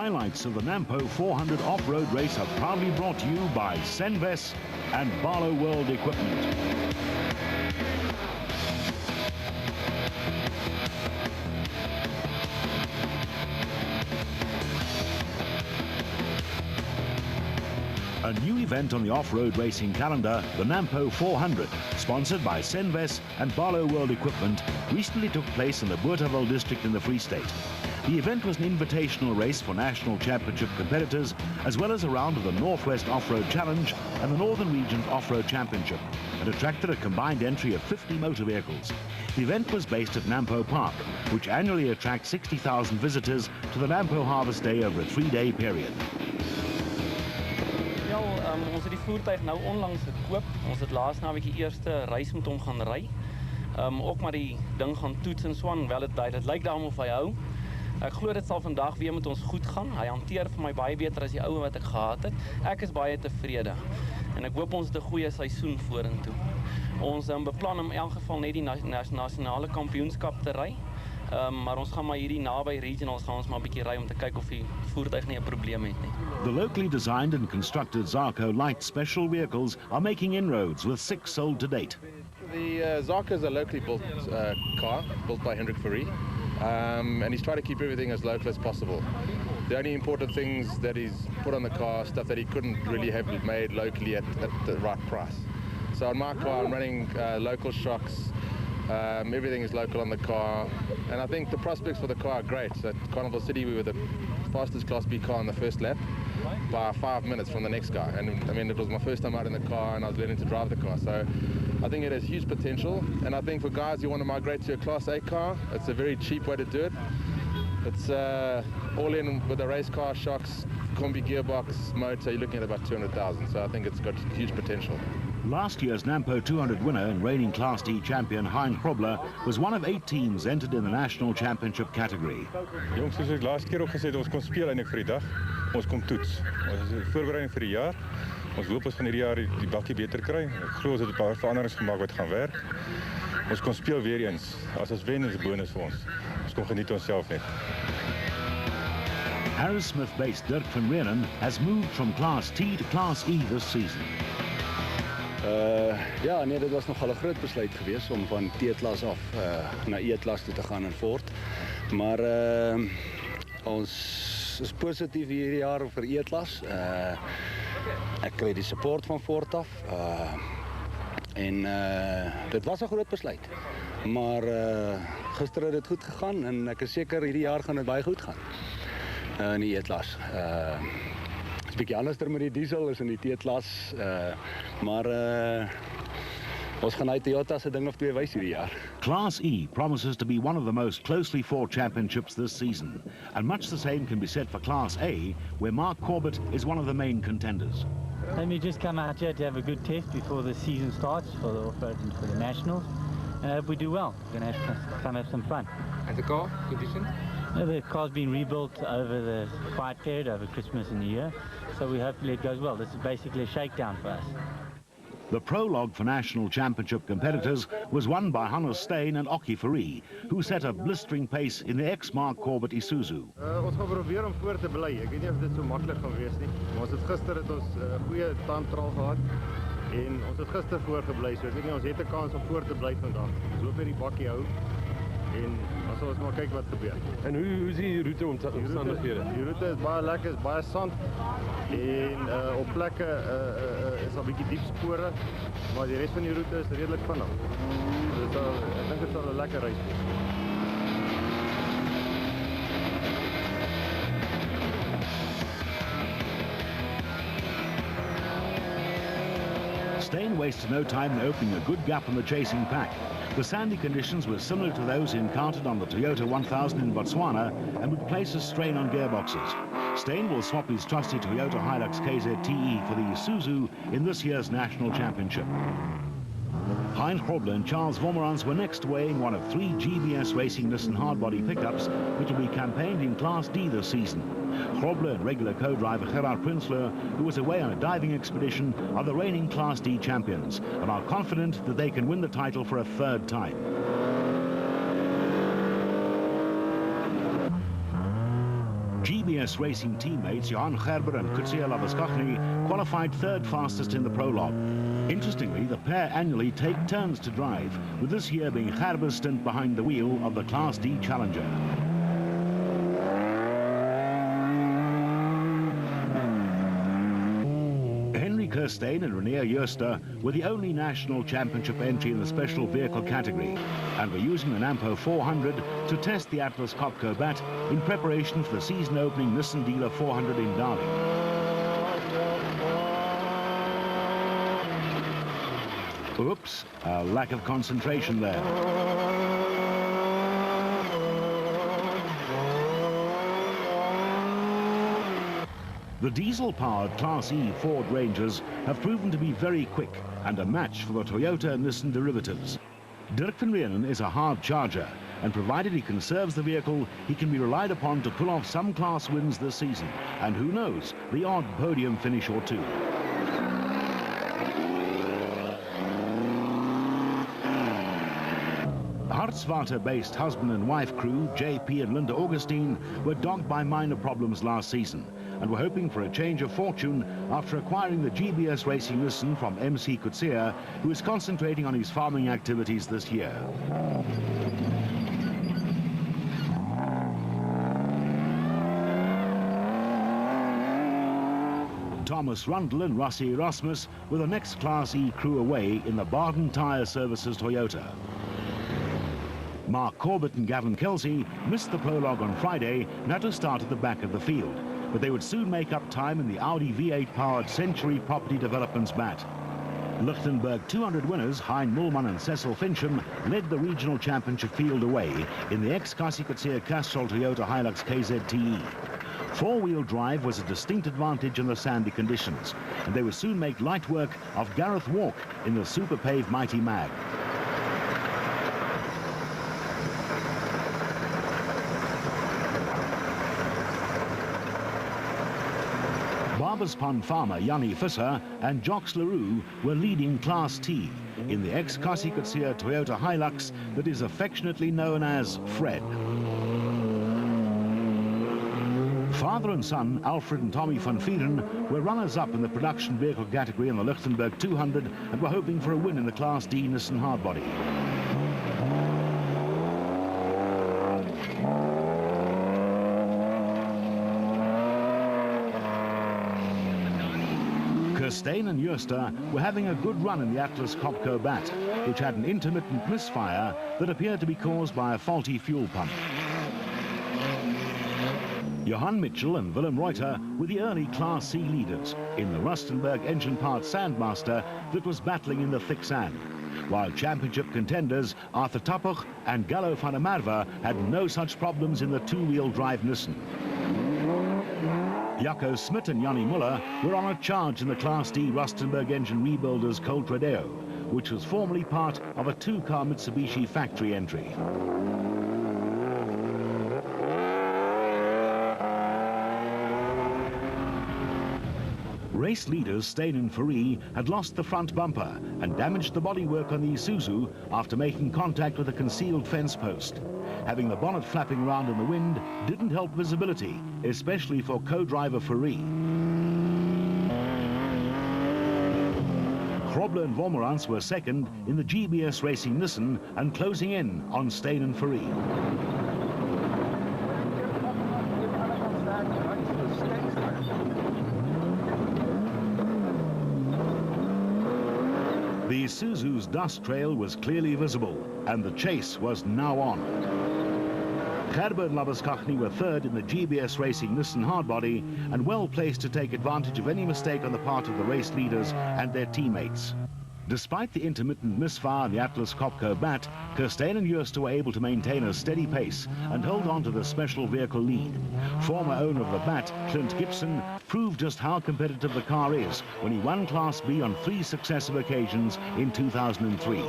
highlights of the Nampo 400 off-road race are proudly brought to you by Senves and Barlow World Equipment. A new event on the off-road racing calendar, the Nampo 400, sponsored by Senves and Barlow World Equipment, recently took place in the Bothaville district in the Free State. The event was an invitational race for national championship competitors, as well as a round of the Northwest Off-Road Challenge and the Northern Region Off-Road Championship, and attracted a combined entry of 50 motor vehicles. The event was based at Nampo Park, which annually attracts 60,000 visitors to the Nampo Harvest Day over a 3-day period. Ons het die voertuig nou onlangs gekoop. Ons het laas naweek die eerste reis met hom gaan ry. Ook maar die ding gaan toets en so aan, wel dit lyk daarom of hy hou. Ek glo dit sal vandag weer met ons goed gaan. Hy hanteer vir my baie beter as die ou wat ek gehad het. Ek is baie tevrede en ek hoop ons het 'n goeie seisoen vorentoe. Ons beplan om in elk geval net die nasionale kampioenskap te ry. Maar ons gaan maar hierdie naby regionals gaan ons maar 'n bietjie ry om te kyk of die voertuig nie 'n probleem het nie. The locally designed and constructed Zarco light special vehicles are making inroads, with 6 sold to date. The Zarco is a locally built car, built by Hendrik Fourie, and he's trying to keep everything as local as possible. The only important things that he's put on the car, stuff that he couldn't really have made locally at the right price. So on my car I'm running local shocks. Everything is local on the car, and I think the prospects for the car are great. At Carnival City we were the fastest Class B car on the first lap by 5 minutes from the next guy, and I mean it was my first time out in the car and I was learning to drive the car, so I think it has huge potential. And I think for guys who want to migrate to a Class A car, it's a very cheap way to do it. It's all in with the race car, shocks, combi gearbox, motor. You're looking at about 200,000, so I think it's got huge potential. Last year's Nampo 200 winner and reigning Class D champion Heinz Krobler was one of 8 teams entered in the national championship category. Jongens, soos ek laas keer ook gesê het, ons kon speel eintlik vir die dag. Ons kom toets. Ons is voorbereiding vir die jaar. Ons hoop ons van hierdie jaar die bakkie beter kry. Ek glo ons het 'n paar veranderings gemaak wat gaan werk. Ons kon speel weer eens. As ons wen is 'n bonus vir ons. Ons kon geniet onsself net. Harrismith-based Dirk van Reenen has moved from Class T to Class E this season. Ja, nee, dit was nogal 'n groot besluit geweest om van T-klas af na E-klas toe te gaan en voort. Maar ons is positief hierdie jaar vir E-klas. Ek kry die support van voort af. En dit was 'n groot besluit. Maar gister het dit goed gegaan en ek is seker hierdie jaar gaan dit baie goed gaan. In die E-klas. Het is 'n bietjie anderster met die diesel as in die T-klas, maar ons gaan uit Toyota se ding of twee wys hierdie jaar. Class E promises to be one of the most closely fought championships this season, and much the same can be said for Class A, where Mark Corbett is one of the main contenders. And we just come out here to have a good test before the season starts for the off-road and for the nationals, and I hope we do well. We're going to come have some fun. And the car condition? The car's been rebuilt over the quiet period, over Christmas and New Year, so we hopefully it goes well. This is basically a shakedown for us. The prologue for national championship competitors was won by Hannes Steyn and Okkie Fourie, who set a blistering pace in the ex-Mark Corbett Isuzu. Ons gaan probeer om voor te bly. Ek weet nie of dit so maklik gaan wees nie, maar ons het gister ons goeie tandtraal gehad en ons het gister voorgebly, so ek weet nie ons het 'n kans om voor te bly vandag. Ons loop hier die bakkie hou. En ons sal maar kyk wat gebeur. En hoe is die roete omstandighede? Die roete is baie lekker, is baie sand en op plekke is daar 'n bietjie diep spore, maar die res van die roete is redelik vinnig. So ek dink dit sal 'n lekker reis wees. Steyn wasted no time in opening a good gap in the chasing pack. The sandy conditions were similar to those encountered on the Toyota 1000 in Botswana and would place a strain on gearboxes. Steyn will swap his trusty Toyota Hilux KZTE for the Isuzu in this year's national championship. Heinz Krobler and Charles Vormerans were next weighing one of 3 GBS Racing Nissan hardbody pickups which will be campaigned in Class D this season. Krobler and regular co-driver Gerard Prinsloo, who was away on a diving expedition, are the reigning Class D champions and are confident that they can win the title for a 3rd time. GBS Racing teammates Johan Gerber and Kutsia Labuskachny qualified third fastest in the prologue. Interestingly, the pair annually take turns to drive, with this year being Gerber's stint behind the wheel of the Class D Challenger. Kirstein and René Jooster were the only national championship entry in the special vehicle category and were using the Nampo 400 to test the Atlas Copco bat in preparation for the season opening Nissan Dealer 400 in Darling. Oops, a lack of concentration there. The diesel-powered Class E Ford Rangers have proven to be very quick and a match for the Toyota and Nissan derivatives. Dirk van Renen is a hard charger, and provided he conserves the vehicle, he can be relied upon to pull off some class wins this season, and who knows, the odd podium finish or two. Hartswater-based husband and wife crew, JP and Linda Augustine, were dogged by minor problems last season and were hoping for a change of fortune after acquiring the GBS Racing Nissan from MC Kutsia, who is concentrating on his farming activities this year. Thomas Rundle and Rossi Erasmus were the next Class E crew away in the Barden Tyre Services Toyota. Mark Corbett and Gavin Kelsey missed the prologue on Friday and had to start at the back of the field, but they would soon make up time in the Audi V8-powered Century Property Developments bat. Lichtenberg 200 winners Hein Mullman and Cecil Fincham led the regional championship field away in the ex-Kasi Kutsia Castrol Toyota Hilux KZTE. Four-wheel drive was a distinct advantage in the sandy conditions, and they would soon make light work of Gareth Walk in the Super Pave Mighty Mag. Barberspond farmer Yanni Visser and Jocks LaRue were leading Class T in the ex-Kasi Kutsia Toyota Hilux that is affectionately known as Fred. Father and son, Alfred and Tommy van Vieren, were runners-up in the production vehicle category in the Lichtenberg 200 and were hoping for a win in the Class D Nissan hardbody. Kirstein and Jooster were having a good run in the Atlas Copco bat, which had an intermittent misfire that appeared to be caused by a faulty fuel pump. Johan Mitchell and Willem Reuter were the early Class C leaders in the Rustenburg engine part Sandmaster that was battling in the thick sand, while championship contenders Arthur Tappuch and Gallo van der Merwe had no such problems in the two-wheel drive Nissan. Jaco Smit and Jannie Muller were on a charge in the Class D Rustenburg engine rebuilders Colt Rodeo, which was formerly part of a two-car Mitsubishi factory entry. Race leaders Steyn and Fourie had lost the front bumper and damaged the bodywork on the Isuzu after making contact with a concealed fence post. Having the bonnet flapping around in the wind didn't help visibility, especially for co-driver Fourie. Krobler and Vormerans were second in the GBS Racing Nissan and closing in on Steyn and Fourie. The Isuzu's dust trail was clearly visible, and the chase was now on. Gerber and Labuskachny were third in the GBS Racing Nissan hardbody and well placed to take advantage of any mistake on the part of the race leaders and their teammates. Despite the intermittent misfire in the Atlas Copco bat, Kirstein and Jooster were able to maintain a steady pace and hold on to the special vehicle lead. Former owner of the bat, Clint Gibson, proved just how competitive the car is when he won Class B on 3 successive occasions in 2003.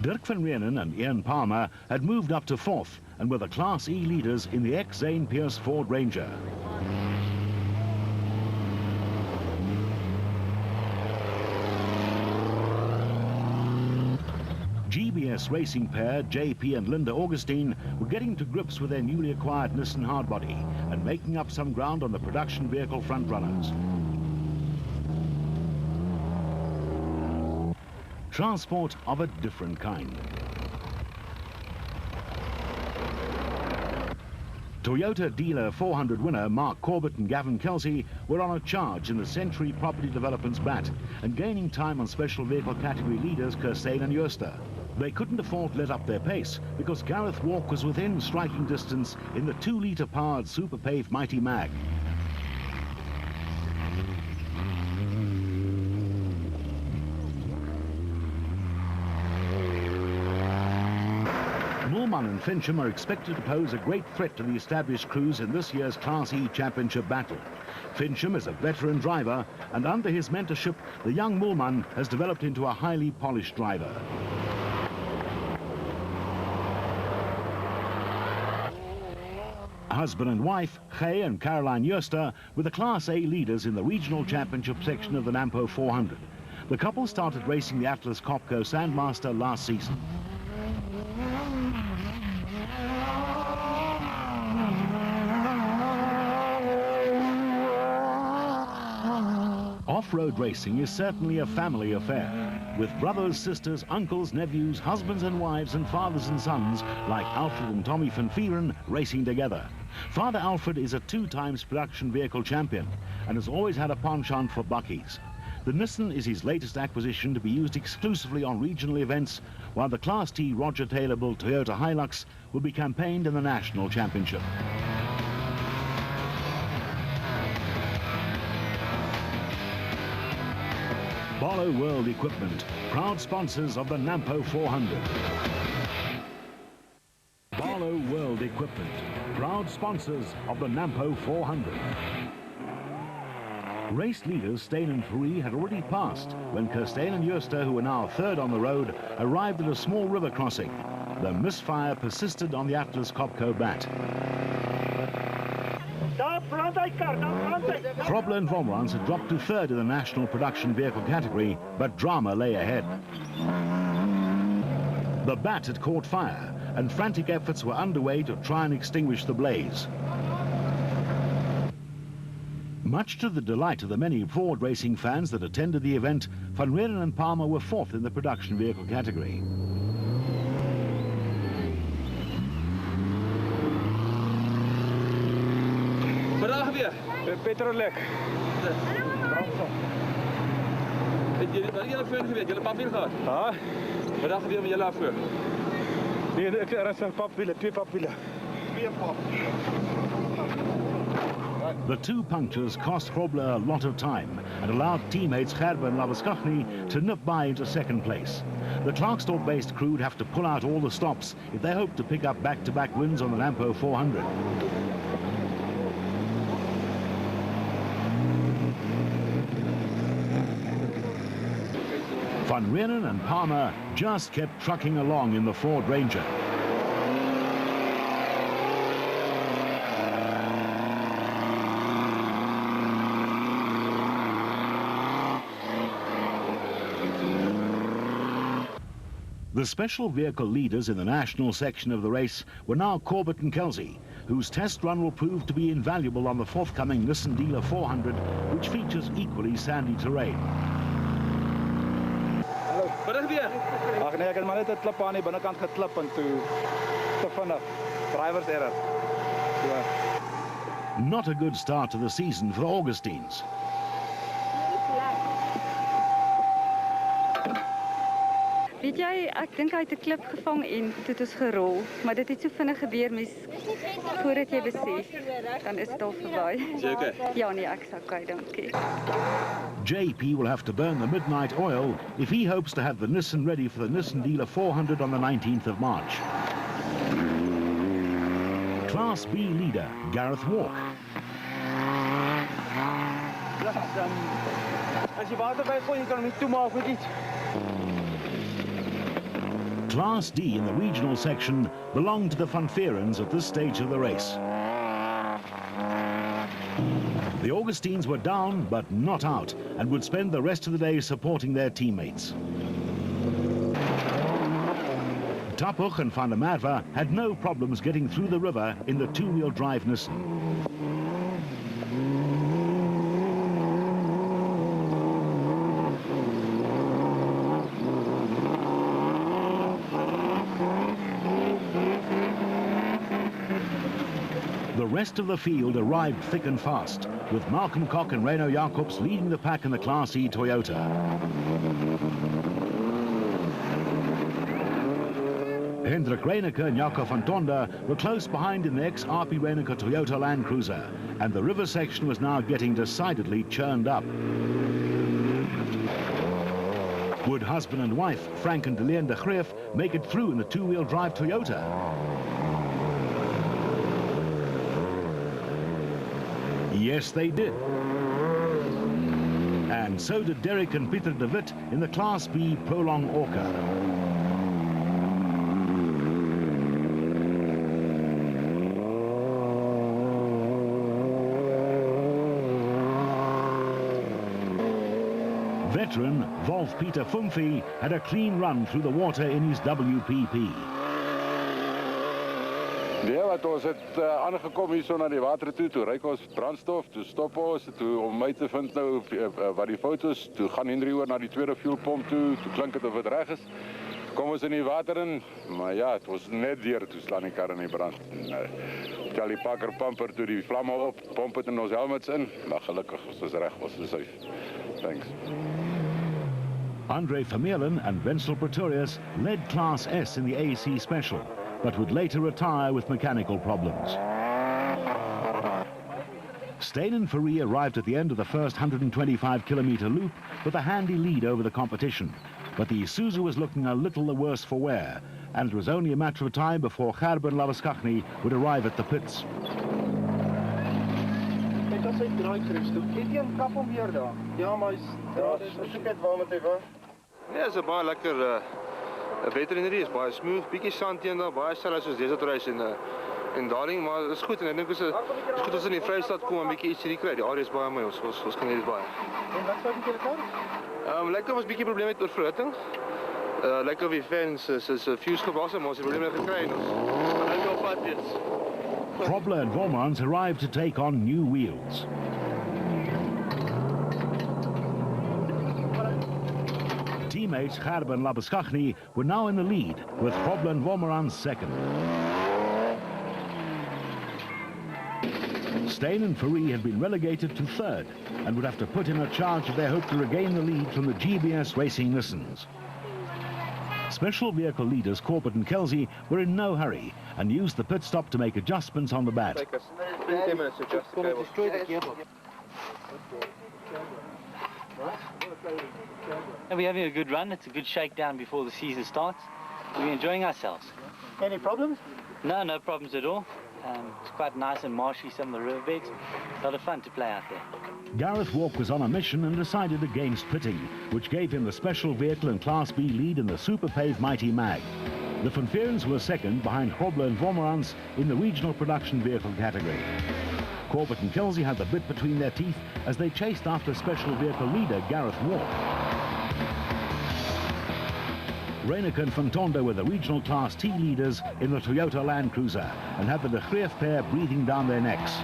Dirk van Renen and Ian Palmer had moved up to 4th and were the Class E leaders in the ex-Zane Pierce Ford Ranger. GBS racing pair JP and Linda Augustine were getting to grips with their newly acquired Nissan hardbody and making up some ground on the production vehicle frontrunners. Transport of a different kind. Toyota Dealer 400 winner Mark Corbett and Gavin Kelsey were on a charge in the Century Property Development's bat and gaining time on special vehicle category leaders Kirstein and Jooster. They couldn't afford to let up their pace because Gareth Walk was within striking distance in the 2-litre powered Super Pave Mighty Mag. Moolman and Fincham are expected to pose a great threat to the established crews in this year's Class E Championship battle. Fincham is a veteran driver, and under his mentorship, the young Moolman has developed into a highly polished driver. Husband and wife, Gey and Caroline Jooster, were the Class A leaders in the regional championship section of the Nampo 400. The couple started racing the Atlas Copco Sandmaster last season. Off-road racing is certainly a family affair, with brothers, sisters, uncles, nephews, husbands and wives and fathers and sons like Alfred and Tommy van Vieren racing together. Father Alfred is a 2-times production vehicle champion and has always had a penchant for buckies. The Nissan is his latest acquisition to be used exclusively on regional events, while the Class T Roger Taylor-built Toyota Hilux will be campaigned in the National Championship. Barlow World Equipment, proud sponsors of the Nampo 400. Barlow World Equipment, proud sponsors of the Nampo 400. Race leaders Steyn and Fourie had already passed when Kirstein and Jooster, who were now third on the road, arrived at a small river crossing. The misfire persisted on the Atlas Copco bat. Krobler and Vormans had dropped to third in the national production vehicle category, but drama lay ahead. The bat had caught fire, and frantic efforts were underway to try and extinguish the blaze. Much to the delight of the many Ford racing fans that attended the event, Van Reenen and Palmer were fourth in the production vehicle category. Vandaag weer. Petrolek. Jullie vorige week, jullie papwiel gehad? Ja. Vandaag weer met jullie afvoer. Nee, er zijn papwielen, 2 papwielen. 2 papwielen. The 2 punctures cost Krobler a lot of time and allowed teammates Gerber and Labuskachny to nip by into second place. The Klerksdorp-based crew would have to pull out all the stops if they hoped to pick up back-to-back wins on the Nampo 400. Van Reenen and Palmer just kept trucking along in the Ford Ranger. The special vehicle leaders in the national section of the race were now Corbett and Kelsey, whose test run will prove to be invaluable on the forthcoming Nissan Dealer 400, which features equally sandy terrain. Wat is weer? Ag nee, ek het maar net 'n klip aan die binnekant geklip en toe te vinnig. Driver's error. Ja. Not a good start to the season for the Augustines. Weet jy, ek dink hy het 'n klip gevang en toe het ons gerol, maar dit het so vinnig gebeur, mens voordat jy besef, dan is dit al verby. Zeker? Ja nee, ek is okay, dankie. JP will have to burn the midnight oil if he hopes to have the Nissan ready for the Nissan Dealer 400 on the 19th of March. Class B leader, Gareth Walk. As jy water bygooi, jy kan hom nie toemaak met iets. Class D in the regional section belonged to the Van Vierens at this stage of the race. The Augustines were down but not out and would spend the rest of the day supporting their teammates. Tapuch and Van der Merwe had no problems getting through the river in the two-wheel drive Nissan. The rest of the field arrived thick and fast, with Malcolm Koch and Reino Jacobs leading the pack in the Class E Toyota. Hendrik Reineke and Jaco van Tonder were close behind in the ex-RP Reineke Toyota Land Cruiser, and the river section was now getting decidedly churned up. Would husband and wife, Frank and Deleen de Greef, make it through in the two-wheel drive Toyota? Yes, they did. And so did Derek and Pieter de Wit in the Class B Prolong Orca. Veteran Wolf Peter Fumfi had a clean run through the water in his WPP. Ja, wat ons het aangekom hier so na die water toe ryk ons brandstof, toe stop ons, toe om my te vind nou wat die fout is, toe gaan Henry oor na die tweede fuelpomp toe klink het of het reg is. Kom ons in die water in, maar ja, het was net deur toe slaan die kar in die brand. Tel die pakker pumper toe die vlamme op, pomp het in ons helmets in, maar gelukkig was ons reg, was ons safe. Thanks. Andre Vermeulen and Wenzel Pretorius led Class S in the AC Special, but would later retire with mechanical problems. Steyn and Fourie arrived at the end of the first 125-kilometre loop with a handy lead over the competition, but the Isuzu was looking a little the worse for wear, and it was only a matter of time before Gerben Labuschagne would arrive at the pits. Ja, is 'n baie lekker veterinary, is baie smooth, bietjie sand teen daar, baie sel soos desert race en daardie, maar is goed en ek dink is goed as in die Vrystaat kom 'n bietjie iets hierdie kry. Die area is baie mooi, ons kan dit baie. En wat sou jy kar? Lekker was bietjie probleem met oorvloting. Lekker wie fans is fuse gewasse, maar ons het probleme gekry en ons gaan nou op pad wees. Krobler and Vormans arrived to take on new wheels. Teammates Gerben and Labuschagne were now in the lead, with Krobler and Vormans second. Steyn and Fourie had been relegated to third and would have to put in a charge if they hoped to regain the lead from the GBS Racing Nissans. Special vehicle leaders Corbett and Kelsey were in no hurry and used the pit stop to make adjustments on the bat. And we're having a good run. It's a good shakedown before the season starts. We're enjoying ourselves. Any problems? No, no problems at all. It's quite nice and marshy, some of the riverbeds. A lot of fun to play out there. Gareth Walk was on a mission and decided against pitting, which gave him the special vehicle and Class B lead in the Super Pave Mighty Mag. The Fanferens were second behind Krobler and Vormans in the regional production vehicle category. Corbett and Kelsey had the bit between their teeth as they chased after special vehicle leader Gareth Walk. Reineke and Van Tonder were the regional Class T leaders in the Toyota Land Cruiser and had the de Greef pair breathing down their necks.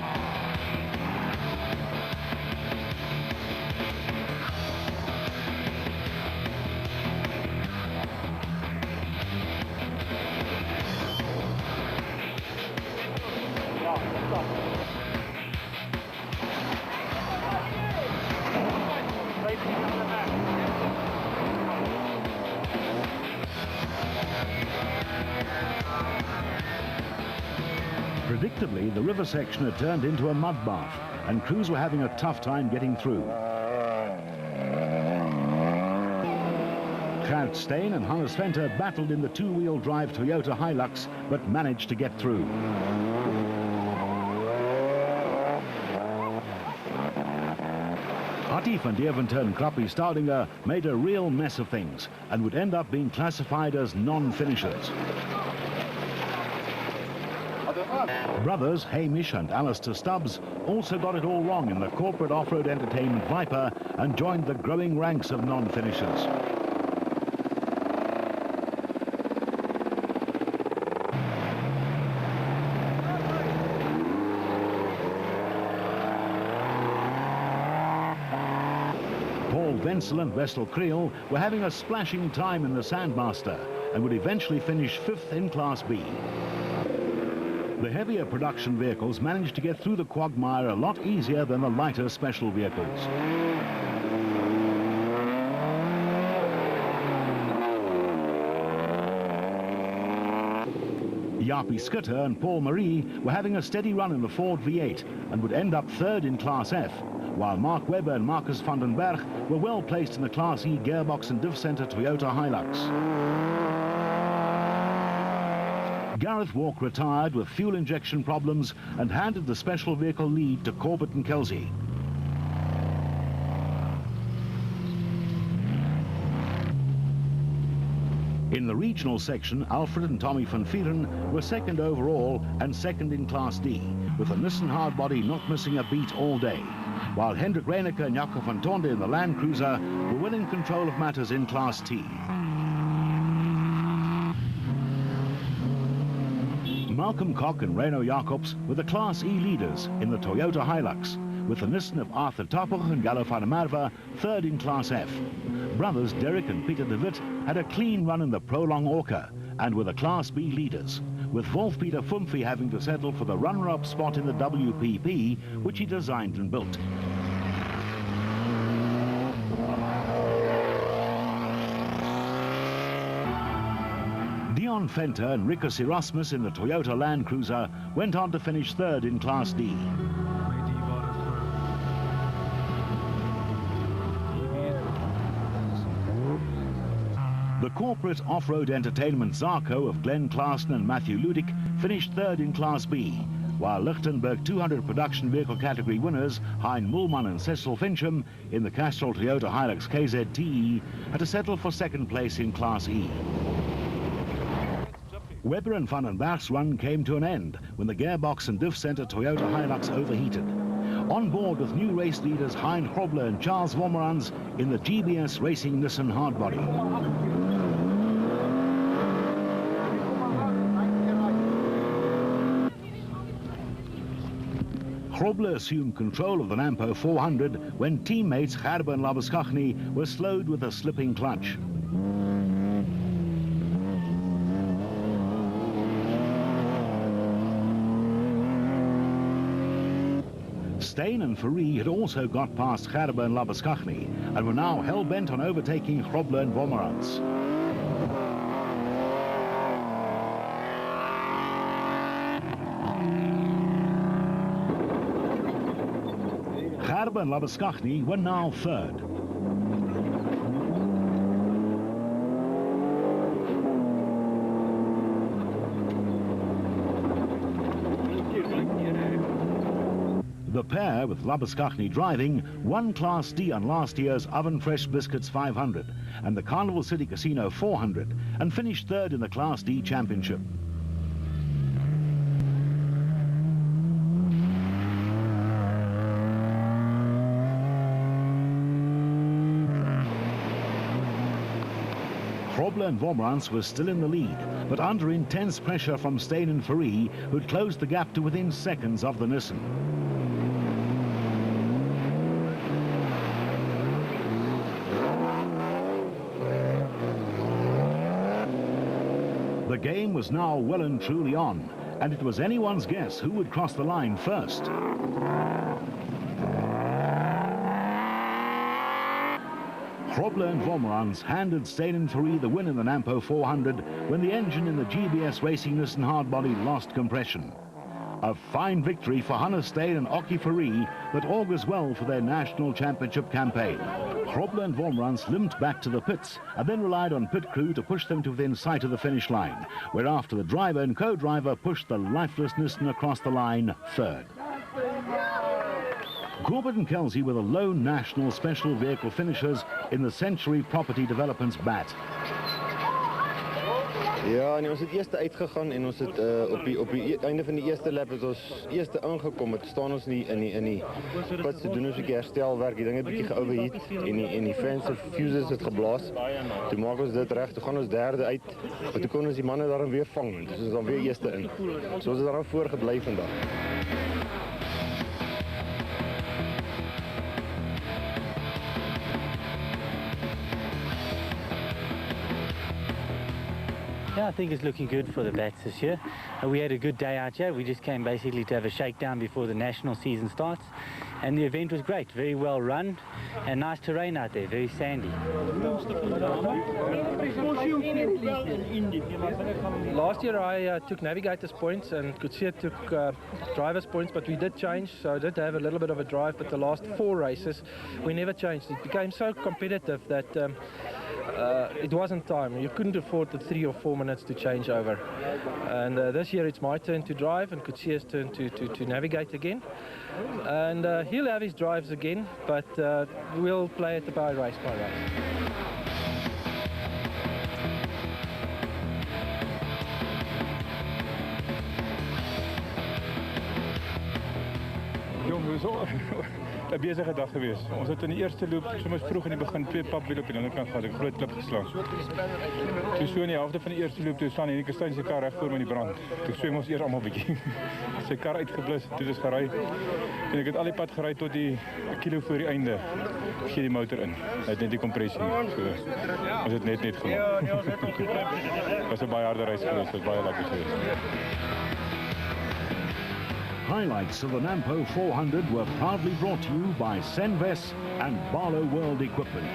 Predictably, the river section had turned into a mud bath, and crews were having a tough time getting through. Gert Steyn and Hannes Venter battled in the two-wheel drive Toyota Hilux, but managed to get through. Hattie van Deventer and Krappie Staudinger made a real mess of things and would end up being classified as non-finishers. Brothers Hamish and Alistair Stubbs also got it all wrong in the corporate off-road entertainment Viper and joined the growing ranks of non-finishers. Wenzel and Wessel Creel were having a splashing time in the Sandmaster and would eventually finish 5th in Class B. The heavier production vehicles managed to get through the quagmire a lot easier than the lighter special vehicles. Jaapie Schutter and Paul Marie were having a steady run in the Ford V8 and would end up 3rd in Class F, while Mark Webber and Marcus van den Berg were well placed in the Class E gearbox and diff center Toyota Hilux. Gareth Walk retired with fuel injection problems and handed the special vehicle lead to Corbett and Kelsey. In the regional section, Alfred and Tommy van Vieren were 2nd overall and 2nd in Class D, with the Nissan hardbody not missing a beat all day, while Hendrik Reineke and Jaco van Tonde in the Land Cruiser were winning control of matters in Class T. Malcolm Koch and Reno Jacobs were the Class E leaders in the Toyota Hilux, with the Nissan of Arthur Tapper and Gallo van der Merwe 3rd in Class F. Brothers Derek and Peter de Wit had a clean run in the Prolong Orca and were the Class B leaders, with Wolf-Peter Fumfie having to settle for the runner-up spot in the WPP, which he designed and built. Dion Venter and Rikus Erasmus in the Toyota Land Cruiser went on to finish 3rd in Class D. The corporate off-road entertainment Zarco of Glenn Claassen and Matthew Ludick finished 3rd in Class B, while Lichtenberg 200 production vehicle category winners Hein Mullman and Cecil Fincham in the Castrol Toyota Hilux KZTE had to settle for 2nd place in Class E. Webber and Van den Berg's run came to an end when the gearbox and diff center Toyota Hilux overheated. On board with new race leaders Hein Grobler and Charles Vormerans in the GBS Racing Nissan hardbody. Grobler assumed control of the Nampo 400 when teammates Gerber and Labuschagne were slowed with a slipping clutch. Steyn and Ferree had also got past Gerber and Labuschagne and were now hell-bent on overtaking Grobler and Vormerans. Gerber and Labuschagne were now 3rd. The pair, with Labuschagne driving, won Class D on last year's Oven Fresh Biscuits 500 and the Carnival City Casino 400 and finished 3rd in the Class D Championship. Grobler and Vormerans were still in the lead, but under intense pressure from Steyn and Ferree, who'd closed the gap to within seconds of the Nissan. The game was now well and truly on, and it was anyone's guess who would cross the line first. Grobler and Vormerans handed Steyn and Ferree the win in the Nampo 400 when the engine in the GBS Racing Nissan hardbody lost compression. A fine victory for Hannes Steyn and Ockie Ferree that augurs well for their national championship campaign. Grobler and Vormerans limped back to the pits and then relied on pit crew to push them to within sight of the finish line, whereafter the driver and co-driver pushed the lifeless Nissan across the line 3rd. Corbett and Kelsey were the lone national special vehicle finishers in the Century Property Development's bat. Ja, en ons het eerste uitgegaan en ons het op die einde van die eerste lap het ons eerste ingekom. Het staan ons in die pits te doen ons 'n bietjie herstelwerk. Die ding het bietjie geoverheat en die fans en fuses het geblaas. Toe maak ons dit reg. Toe gaan ons 3de uit. Maar toe kon ons die manne daarin weer vang. Dus ons is dan weer eerste in. So ons het daarin voorgebly vandag. Yeah, I think it's looking good for the bats this year. We had a good day out here. We just came basically to have a shakedown before the national season starts. And the event was great, very well run and nice terrain out there, very sandy. Last year I took navigators points and Kutsia took drivers points, but we did change, so I did have a little bit of a drive, but the last 4 races we never changed. It became so competitive that it wasn't time. You couldn't afford the 3 or 4 minutes to change over. And this year it's my turn to drive and Kutsia's turn to navigate again. And he'll have his drives again, but we'll play it by race by race. Jong, so 'n besige dag geweest. Ons het in die eerste loop sommer vroeg in die begin 2 papwiele op die ander kant gehad. 'n Groot klip geslaan. Toe so in die helfte van die eerste loop toe staan Henry Kastanje se kar reg voor my in die brand. Toe swem ons eers almal bietjie. Sy kar uitgeblus, toe dis gery. En ek het al die pad gery tot die 'n kilo voor die einde. Gee die motor in. Hy het net die kompressie. So ons het net gemaak. Was 'n baie harde reis geweest, was baie lekker geweest. Highlights of the Nampo 400 were proudly brought to you by Senves and Barlow World Equipment.